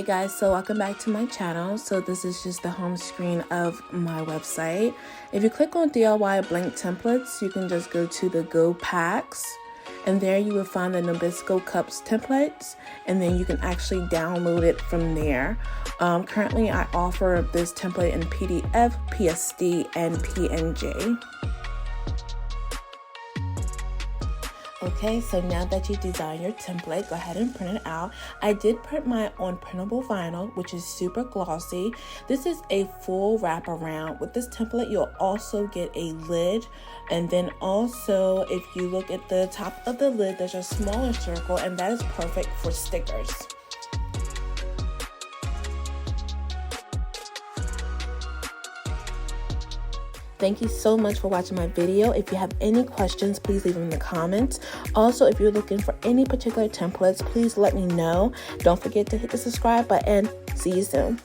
guys, so welcome back to my channel. So this is just the home screen of my website. If you click on DIY blank templates, you can just go to the Go Packs, and there you will find the Nabisco cups templates, and then you can actually download it from there. Currently I offer this template in PDF, PSD, and PNG. Okay, so now that you design your template, go ahead and print it out. I did print mine on printable vinyl, which is super glossy. This is a full wraparound. With this template, you'll also get a lid. And then also, if you look at the top of the lid, there's a smaller circle, and that is perfect for stickers. Thank you so much for watching my video. If you have any questions, please leave them in the comments. Also, if you're looking for any particular templates, please let me know. Don't forget to hit the subscribe button. See you soon.